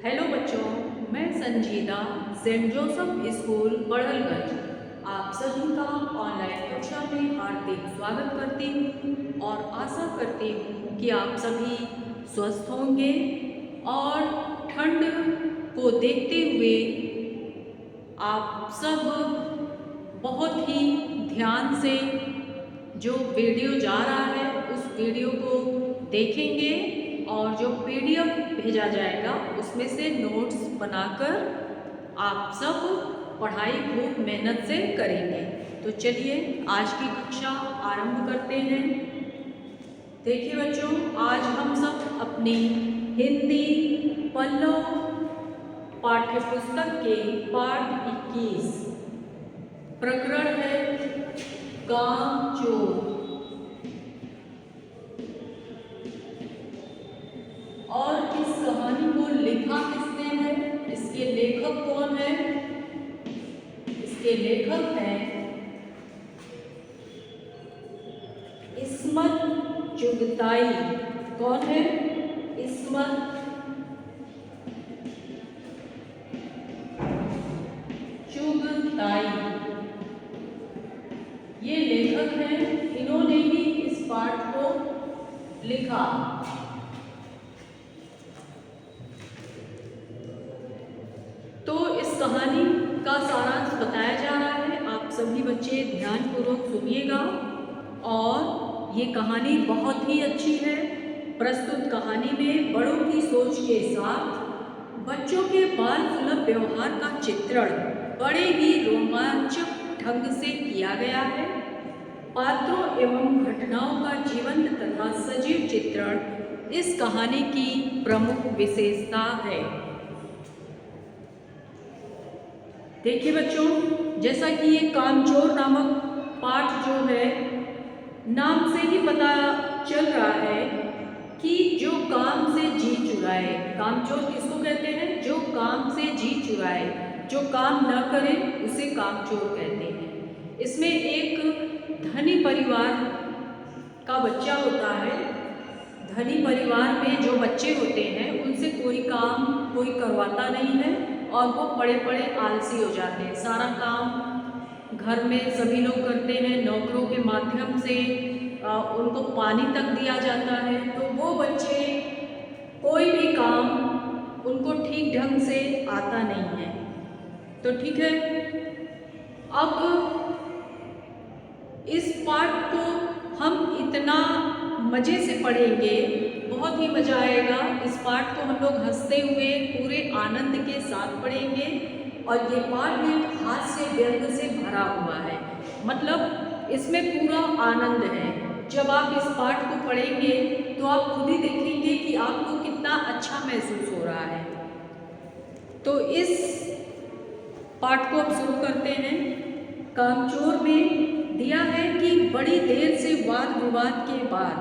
Hello बच्चों, मैं संजीदा सेंट जोसेफ स्कूल बड़हलगंज आप सभी का ऑनलाइन कक्षा में हार्दिक स्वागत करती हूँ और आशा करती हूँ कि आप सभी स्वस्थ होंगे और ठंड को देखते हुए आप सब बहुत ही ध्यान से जो वीडियो जा रहा है उस वीडियो को देखेंगे और जो पीडीएफ भेजा जाएगा उसमें से नोट्स बनाकर आप सब पढ़ाई खूब मेहनत से करेंगे। तो चलिए आज की कक्षा आरंभ करते हैं। देखिए बच्चों, आज हम सब अपनी हिंदी पल्लव पाठ्य पुस्तक के पाठ 21 प्रकरण है कामचोर। और इस कहानी को लिखा किसने है, इसके लेखक कौन है? इसके लेखक हैं इस्मत चुगताई। कौन है? इस्मत चुगताई ये लेखक हैं। इन्होंने ही इस पाठ को लिखा। तो इस कहानी का सारांश बताया जा रहा है, आप सभी बच्चे ध्यानपूर्वक सुनिएगा। और ये कहानी बहुत ही अच्छी है। प्रस्तुत कहानी में बड़ों की सोच के साथ बच्चों के बाल सुलभ व्यवहार का चित्रण बड़े ही रोमांचक ढंग से किया गया है। पात्रों एवं घटनाओं का जीवंत तथा सजीव चित्रण इस कहानी की प्रमुख विशेषता है। देखिए बच्चों, जैसा कि ये कामचोर नामक पाठ जो है, नाम से ही पता चल रहा है कि जो काम से जी चुराए। कामचोर किसको कहते हैं? जो काम से जी चुराए, जो काम न करे उसे कामचोर कहते हैं। इसमें एक धनी परिवार का बच्चा होता है। धनी परिवार में जो बच्चे होते हैं उनसे कोई काम कोई करवाता नहीं है और वो बड़े बड़े आलसी हो जाते हैं। सारा काम घर में सभी लोग करते हैं, नौकरों के माध्यम से उनको पानी तक दिया जाता है। तो वो बच्चे कोई भी काम उनको ठीक ढंग से आता नहीं है। तो ठीक है, अब इस पाठ को हम इतना मज़े से पढ़ेंगे, बहुत ही मज़ा आएगा। इस पाठ को हम लोग हंसते हुए पूरे आनंद के साथ पढ़ेंगे। और ये पाठ एक हास्य व्यंग से भरा हुआ है, मतलब इसमें पूरा आनंद है। जब आप इस पाठ को पढ़ेंगे तो आप खुद ही देखेंगे कि आपको कितना अच्छा महसूस हो रहा है। तो इस पाठ को अब शुरू करते हैं। कामचोर में दिया है कि बड़ी देर से वाद विवाद के बाद,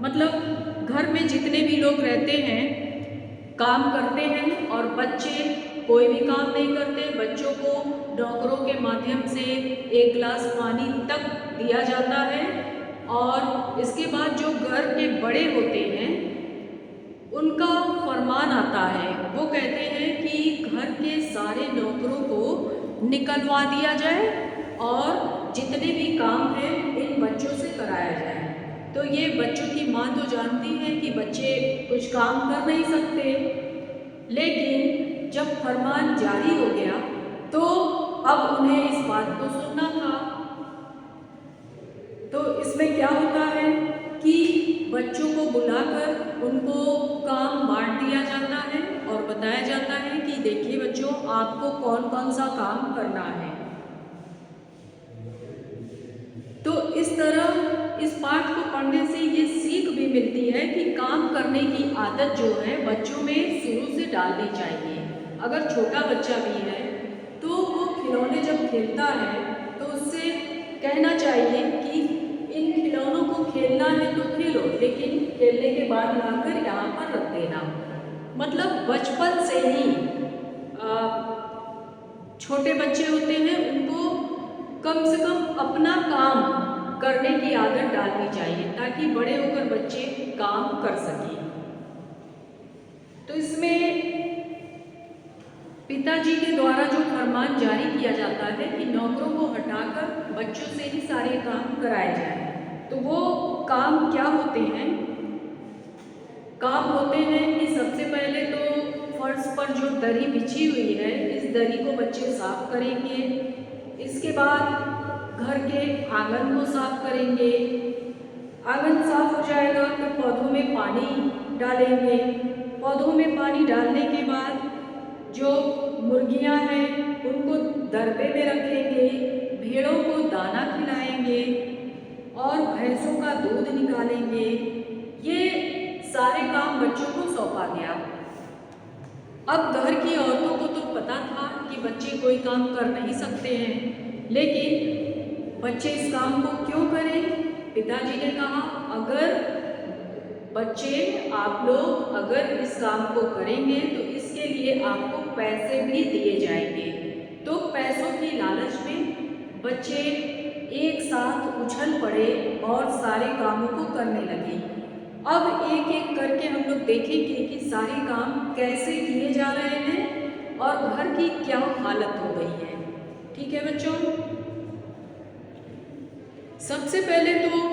मतलब घर में जितने भी लोग रहते हैं काम करते हैं और बच्चे कोई भी काम नहीं करते। बच्चों को नौकरों के माध्यम से एक गिलास पानी तक दिया जाता है। और इसके बाद जो घर के बड़े होते हैं उनका फरमान आता है। वो कहते हैं कि घर के सारे नौकरों को निकलवा दिया जाए और जितने भी काम हैं इन बच्चों से कराया जाए। तो ये बच्चों की माँ तो जानती है कि बच्चे कुछ काम कर नहीं सकते, लेकिन जब फरमान जारी हो गया तो अब उन्हें इस बात को सुनना था। तो इसमें क्या होता है कि बच्चों को बुलाकर उनको काम बांट दिया जाता है और बताया जाता है कि देखिए बच्चों, आपको कौन कौन सा काम करना है। तो इस तरह इस पाठ को पढ़ने से ये सीख भी मिलती है कि काम करने की आदत जो है बच्चों में शुरू से डालनी चाहिए। अगर छोटा बच्चा भी है तो वो खिलौने जब खेलता है तो उससे कहना चाहिए कि इन खिलौनों को खेलना है तो खेलो, लेकिन खेलने के बाद लाकर यहाँ पर रख देना। मतलब बचपन से ही छोटे बच्चे होते हैं उनको कम से कम अपना काम करने की आदत डालनी चाहिए ताकि बड़े होकर बच्चे काम कर सकें। तो इसमें पिताजी के द्वारा जो फरमान जारी किया जाता है कि नौकरों को हटाकर बच्चों से ही सारे काम कराए जाएं। तो वो काम क्या होते हैं? काम होते हैं कि सबसे पहले तो फर्श पर जो दरी बिछी हुई है, इस दरी को बच्चे साफ करेंगे। इसके बाद घर के आंगन को साफ करेंगे। आंगन साफ हो जाएगा तो पौधों में पानी डालेंगे। पौधों में पानी डालने के बाद जो मुर्गियां हैं उनको दरबे में रखेंगे, भेड़ों को दाना खिलाएंगे और भैंसों का दूध निकालेंगे। ये सारे काम बच्चों को सौंपा गया। अब घर की औरतों को तो पता था कि बच्चे कोई काम कर नहीं सकते हैं, लेकिन बच्चे इस काम को क्यों करें? पिताजी ने कहा, अगर बच्चे आप लोग अगर इस काम को करेंगे तो इसके लिए आपको पैसे भी दिए जाएंगे। तो पैसों की लालच में बच्चे एक साथ उछल पड़े और सारे कामों को करने लगे। अब एक एक करके हम लोग देखेंगे कि सारे काम कैसे किए जा रहे हैं और घर की क्या हालत हो गई है। ठीक है बच्चों, सबसे पहले तो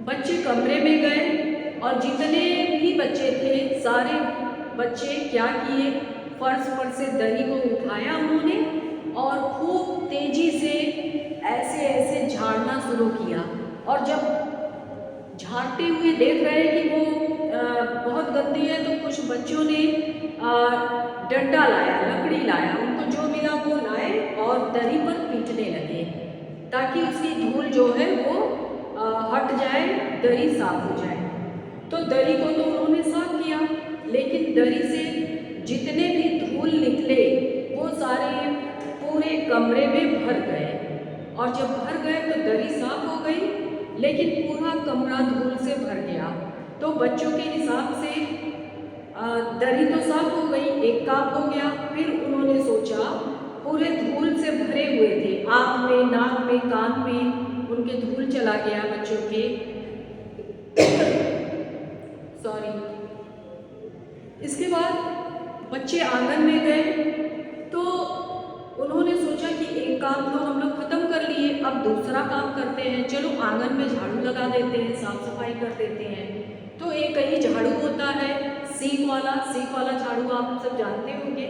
बच्चे कमरे में गए और जितने भी बच्चे थे सारे बच्चे क्या किए, फर्श पर से दरी को उठाया उन्होंने और खूब तेजी से ऐसे ऐसे झाड़ना शुरू किया। और जब झाड़ते हुए देख रहे हैं कि वो बहुत गंदी है, तो कुछ बच्चों ने डंडा लाया, लकड़ी लाया, उनको जो मिला वो लाए और दरी पर पीटने लगे ताकि उसकी धूल जो है वो हट जाए, दरी साफ हो जाए। तो दरी को तो उन्होंने साफ किया, लेकिन दरी से जितने भी धूल निकले वो सारे पूरे कमरे में भर गए। और जब भर गए तो दरी साफ हो गई, लेकिन पूरा कमरा धूल से भर गया। तो बच्चों के हिसाब से दरी तो साफ हो गई, एक काम हो गया। फिर उन्होंने सोचा, पूरे धूल से भरे हुए थे, आँख में, नाक में, कान में उनके धूल चला गया बच्चों के सॉरी। इसके बाद बच्चे आंगन में गए तो उन्होंने सोचा कि एक काम तो हम लोग खत्म कर लिए, अब दूसरा काम करते हैं। चलो आंगन में झाड़ू लगा देते हैं, साफ सफाई कर देते हैं। तो एक ही झाड़ू होता है, सीख वाला झाड़ू, आप सब जानते होंगे।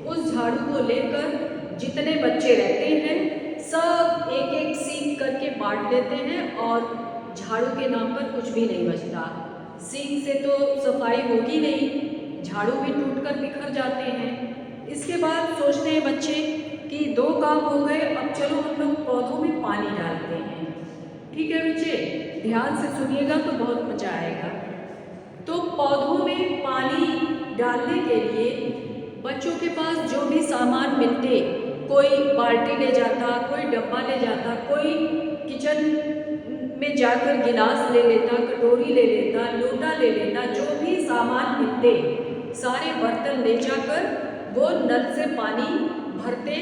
उस झाड़ू को लेकर जितने बच्चे रहते हैं सब एक एक सीख करके बांट लेते हैं और झाड़ू के नाम पर कुछ भी नहीं बचता। सीख से तो सफाई होगी नहीं, झाड़ू भी टूटकर बिखर जाते हैं। इसके बाद सोचते हैं बच्चे कि दो काम हो गए, अब चलो हम लोग पौधों में पानी डालते हैं। ठीक है बच्चे, ध्यान से सुनिएगा तो बहुत मजा आएगा। तो पौधों में पानी डालने के लिए बच्चों के पास जो भी सामान मिलते, कोई बाल्टी ले जाता, कोई डब्बा ले जाता, कोई किचन में जाकर गिलास ले लेता, कटोरी ले लेता, लोटा ले लेता, जो भी सामान मिलते सारे बर्तन ले जाकर वो नल से पानी भरते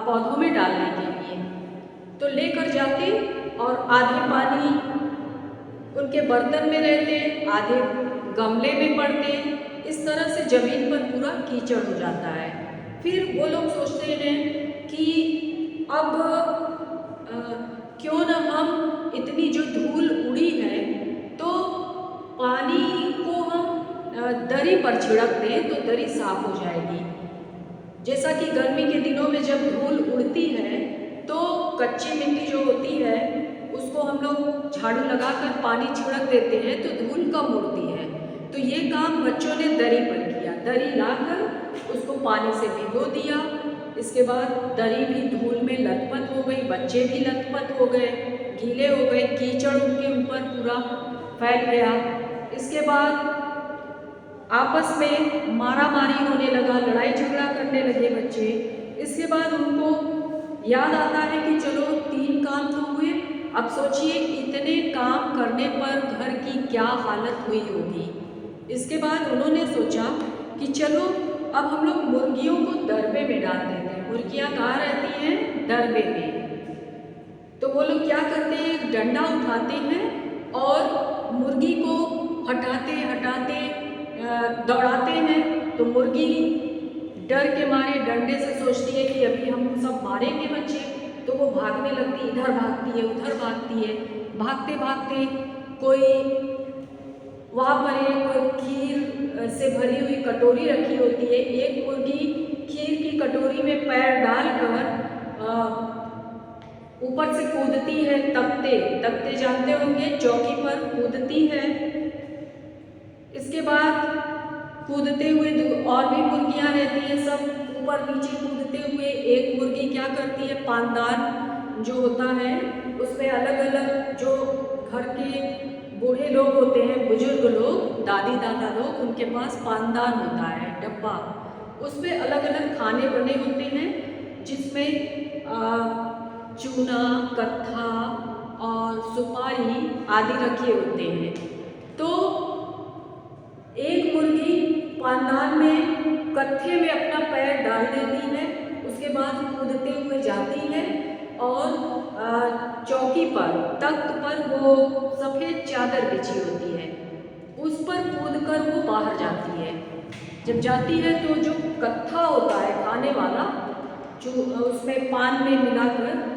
पौधों में डालने के लिए। तो लेकर जाते और आधे पानी उनके बर्तन में रहते, आधे गमले में पड़ते। इस तरह से ज़मीन पर पूरा कीचड़ हो जाता है। फिर वो लोग सोचते हैं कि अब क्यों ना हम इतनी जो धूल उड़ी है तो पानी को हम दरी पर छिड़क दें तो दरी साफ हो जाएगी। जैसा कि गर्मी के दिनों में जब धूल उड़ती है तो कच्ची मिट्टी जो होती है उसको हम लोग झाड़ू लगाकर पानी छिड़क देते हैं तो धूल कम उड़ती है। तो ये काम बच्चों ने दरी पर किया, दरी लाकर उसको पानी से भिगो दिया। इसके बाद दरी भी धूल में लथपथ हो गई, बच्चे भी लथपथ हो गए, गीले हो गए, कीचड़ उनके ऊपर पूरा फैल गया। इसके बाद आपस में मारा मारी होने लगा, लड़ाई झगड़ा करने लगे बच्चे। इसके बाद उनको याद आता है कि चलो 3 काम तो हुए, अब सोचिए इतने काम करने पर घर की क्या हालत हुई होगी। इसके बाद उन्होंने सोचा कि चलो अब हम लोग मुर्गियों को दरबे में डाल देते हैं। मुर्गियाँ कहाँ रहती हैं? दरबे में। तो वो लोग क्या करते हैं, डंडा उठाते हैं और मुर्गी को हटाते हटाते दौड़ाते हैं। तो मुर्गी डर के मारे डंडे से सोचती है कि अभी हम सब मारेंगे बच्चे, तो वो भागने लगती, इधर भागती है उधर भागती है। भागते भागते कोई वहाँ पर एक खीर से भरी हुई कटोरी रखी होती है। एक मुर्गी खीर की कटोरी में पैर डालकर ऊपर से कूदती है, तख्ते तख्ते जानते होंगे, चौकी पर कूदती है। इसके बाद कूदते हुए और भी मुर्गियां रहती हैं, सब ऊपर नीचे कूदते हुए एक मुर्गी क्या करती है, पानदान जो होता है उसमें अलग अलग जो घर के बूढ़े लोग होते हैं, बुजुर्ग लोग, दादी दादा लोग, उनके पास पानदान होता है, डब्बा, उसमें अलग अलग खाने बने होते हैं जिसमें चूना, कत्था और सुपारी आदि रखे होते हैं। तो एक मुर्गी पानदान में कत्थे में अपना पैर डाल देती है, उसके बाद कूदते हुए जाती है और चौकी पर, तख्त पर वो सफ़ेद चादर बिछी होती है, उस पर कूदकर वो बाहर जाती है। जब जाती है तो जो कत्था होता है खाने वाला, जो उसमें पान में मिलाकर,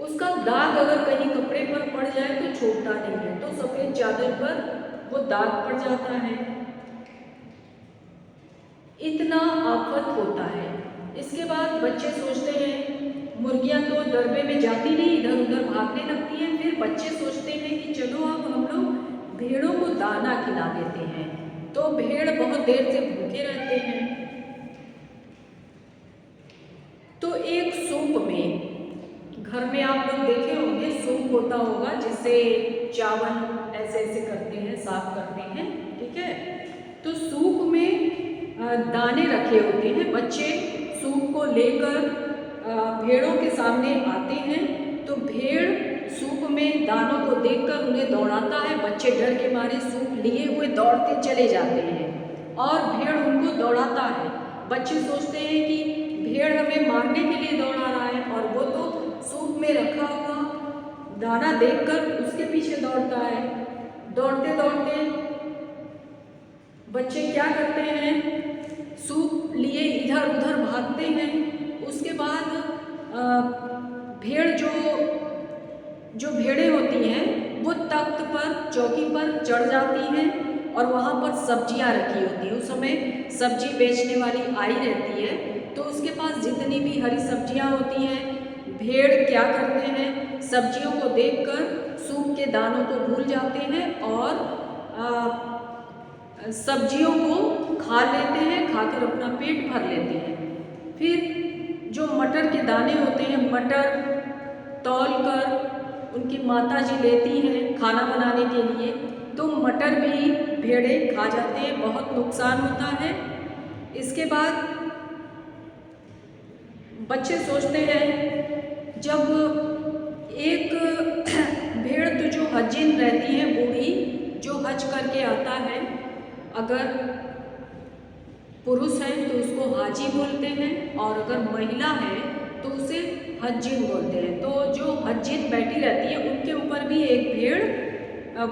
उसका दाग अगर कहीं कपड़े पर पड़ जाए तो छूटता नहीं है, तो सफ़ेद चादर पर वो दाग पड़ जाता है। इतना आफत होता है। इसके बाद बच्चे सोचते हैं, मुर्गियां तो दरबे में जाती नहीं, इधर उधर भागने लगती हैं, फिर बच्चे सोचते हैं कि चलो अब हम लोग भेड़ों को दाना खिला देते हैं। तो भेड़ बहुत देर से भूखे रहते हैं। तो एक सूप में, घर में आप लोग देखे होंगे सूप होता होगा जिससे चावल ऐसे ऐसे करते हैं, साफ करते हैं, ठीक है। तो सूप में दाने रखे होते हैं। बच्चे सूप को लेकर भेड़ों के सामने आते हैं, तो भेड़ सूप में दानों को देखकर उन्हें दौड़ाता है। बच्चे डर के मारे सूप लिए हुए दौड़ते चले जाते हैं और भेड़ उनको दौड़ाता है। बच्चे सोचते हैं कि भेड़ हमें मारने के लिए दौड़ा रहा है, और वो तो सूप में रखा हुआ दाना देखकर उसके पीछे दौड़ता है। दौड़ते दौड़ते बच्चे क्या करते हैं, सूप लिए इधर उधर भागते हैं। उसके बाद भेड़ जो भेड़ें होती हैं वो तख्त पर, चौकी पर चढ़ जाती हैं और वहाँ पर सब्जियाँ रखी होती हैं। उस समय सब्जी बेचने वाली आई रहती है, तो उसके पास जितनी भी हरी सब्जियाँ होती हैं, भेड़ क्या करते हैं, सब्जियों को देखकर सूप के दानों को भूल जाते हैं और सब्जियों को खा लेते हैं, खाकर अपना पेट भर लेते हैं। फिर जो मटर के दाने होते हैं, मटर तौल कर उनकी माता जी लेती हैं खाना बनाने के लिए, तो मटर भी भेड़ें खा जाते हैं, बहुत नुकसान होता है। इसके बाद बच्चे सोचते हैं, जब एक भेड़ तो जो हजिन रहती है, बूढ़ी जो हज करके आता है, अगर पुरुष है तो उसको हाजी बोलते हैं और अगर महिला है तो उसे हज्जिन बोलते हैं। तो जो हज्जिन बैठी रहती है उनके ऊपर भी एक भेड़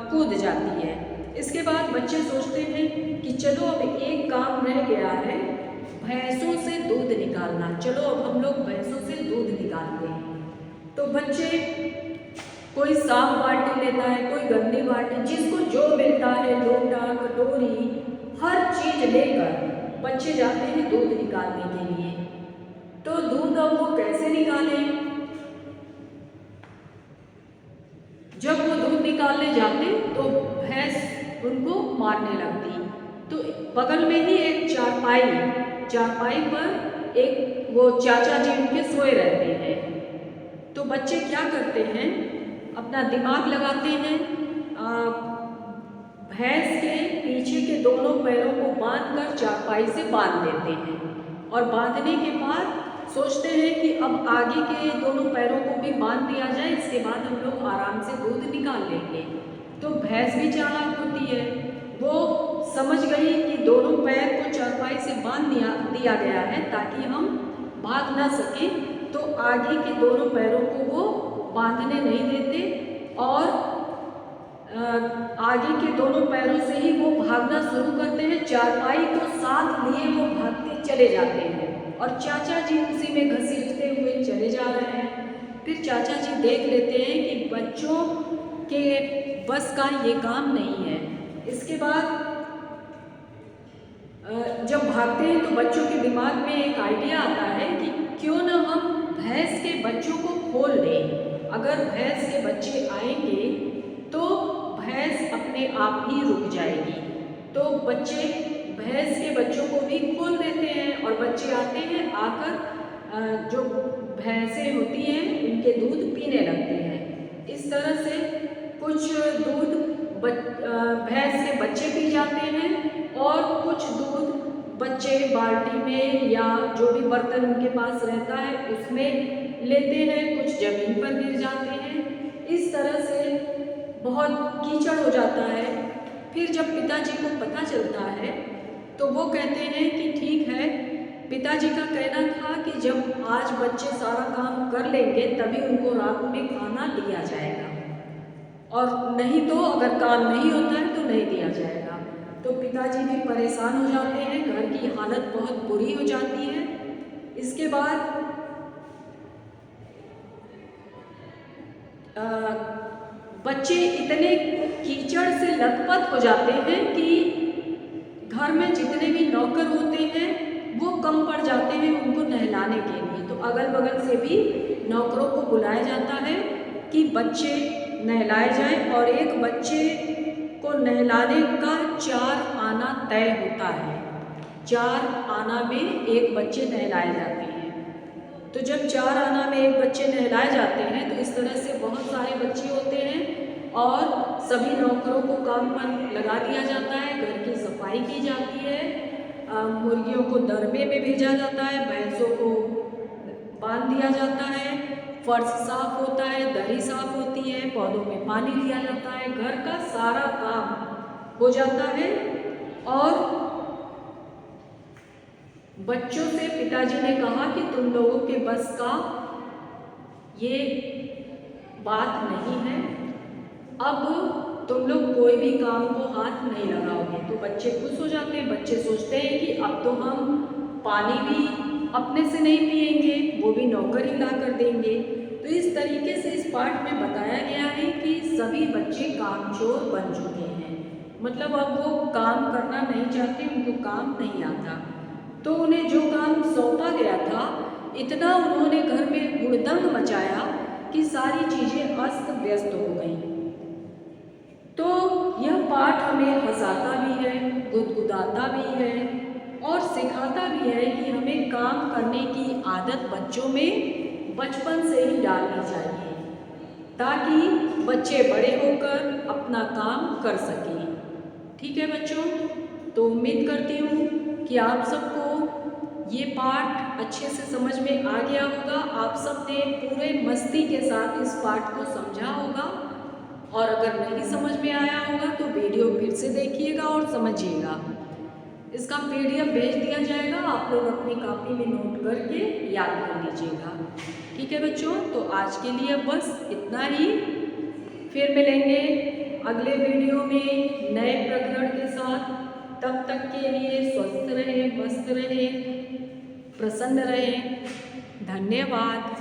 कूद जाती है। इसके बाद बच्चे सोचते हैं कि चलो अब एक काम रह गया है, भैंसों से दूध निकालना, चलो अब हम लोग भैंसों से दूध निकालते हैं। तो बच्चे कोई साफ बाल्टी लेता है, कोई गंदी बाल्टी, जिसको जो मिलता है, लोटा, कटोरी, हर चीज लेकर बच्चे जाते हैं दूध निकालने के लिए। तो दूध अब वो कैसे निकालें? जब वो दूध निकालने जाते तो भैंस उनको मारने लगती। तो बगल में ही एक चारपाई पर एक वो चाचा जी उनके सोए रहते हैं। तो बच्चे क्या करते हैं, अपना दिमाग लगाते हैं, भैंस के पीछे के दोनों पैरों को बांधकर चारपाई से बांध देते हैं और बांधने के बाद सोचते हैं कि अब आगे के दोनों पैरों को भी बांध दिया जाए, इसके बाद हम लोग आराम से दूध निकाल लेंगे। तो भैंस भी चालाक होती है, वो समझ गई कि दोनों पैर को चारपाई से बांध दिया गया है ताकि हम भाग ना सकें, तो आगे के दोनों पैरों को वो बांधने नहीं देते और आगे के दोनों पैरों से ही वो भागना शुरू करते हैं। चारपाई को साथ लिए वो भागते चले जाते हैं और चाचा जी उसी में घसीटते हुए चले जा रहे हैं। फिर चाचा जी देख लेते हैं कि बच्चों के बस का ये काम नहीं है। इसके बाद जब भागते हैं तो बच्चों के दिमाग में एक आइडिया आता है कि क्यों ना हम भैंस के बच्चों को खोल दें। अगर भैंस के बच्चे आएंगे तो भैंस अपने आप ही रुक जाएगी। तो बच्चे भैंस के बच्चों को भी खोल देते हैं और बच्चे आते हैं, आकर जो भैंसें होती हैं उनके दूध पीने लगते हैं। इस तरह से कुछ दूध भैंस के बच्चे पी जाते हैं और कुछ दूध बच्चे बाल्टी में या जो भी बर्तन उनके पास रहता है उसमें लेते हैं, कुछ जमीन पर गिर जाते हैं। इस तरह से बहुत कीचड़ हो जाता है। फिर जब पिताजी को पता चलता है तो वो कहते हैं कि ठीक है, पिताजी का कहना था कि जब आज बच्चे सारा काम कर लेंगे तभी उनको रात में खाना दिया जाएगा, और नहीं तो अगर काम नहीं होता है तो नहीं दिया जाएगा। तो पिताजी भी परेशान हो जाते हैं, घर की हालत बहुत बुरी हो जाती है। इसके बाद बच्चे इतने कीचड़ से लथपथ हो जाते हैं कि घर में जितने भी नौकर होते हैं वो कम पड़ जाते हैं उनको नहलाने के लिए। तो अगल बगल से भी नौकरों को बुलाया जाता है कि बच्चे नहलाए जाएं, और एक बच्चे को नहलाने का 4 आना तय होता है। 4 आना में एक बच्चे नहलाए जाते हैं। तो जब 4 आना में एक बच्चे नहलाए जाते हैं तो इस तरह से बहुत सारे बच्चे होते हैं और सभी नौकरों को काम पर लगा दिया जाता है। घर की सफाई की जाती है, मुर्गियों को दरबे में भेजा जाता है, भैंसों को बांध दिया जाता है, फर्श साफ होता है, दरी साफ होती है, पौधों में पानी दिया जाता है, घर का सारा काम हो जाता है। और बच्चों से पिताजी ने कहा कि तुम लोगों के बस का ये बात नहीं है, अब तुम लोग कोई भी काम को हाथ नहीं लगाओगे। तो बच्चे खुश हो जाते हैं। बच्चे सोचते हैं कि अब तो हम पानी भी अपने से नहीं पिएंगे, वो भी नौकर ही ला कर देंगे। तो इस तरीके से इस पाठ में बताया गया है कि सभी बच्चे कामचोर बन चुके हैं। मतलब अब वो काम करना नहीं चाहते, उनको काम नहीं आता। तो उन्हें जो काम सौंपा गया था, इतना उन्होंने घर में हुड़दंग मचाया कि सारी चीज़ें अस्त व्यस्त हो गई। तो यह पाठ हमें हंसाता भी है, गुदगुदाता भी है और सिखाता भी है कि हमें काम करने की आदत बच्चों में बचपन से ही डालनी चाहिए, ताकि बच्चे बड़े होकर अपना काम कर सकें। ठीक है बच्चों, तो उम्मीद करती हूँ कि आप सबको ये पाठ अच्छे से समझ में आ गया होगा। आप सब ने पूरे मस्ती के साथ इस पाठ को समझा होगा, और अगर नहीं समझ में आया होगा तो वीडियो फिर से देखिएगा और समझिएगा। इसका PDF भेज दिया जाएगा, आप लोग अपनी कॉपी में नोट करके याद कर लीजिएगा। ठीक है बच्चों, तो आज के लिए बस इतना ही। फिर मिलेंगे अगले वीडियो में नए प्रकरण के साथ। तब तक के लिए स्वस्थ रहें, मस्त रहें, प्रसन्न रहें। धन्यवाद।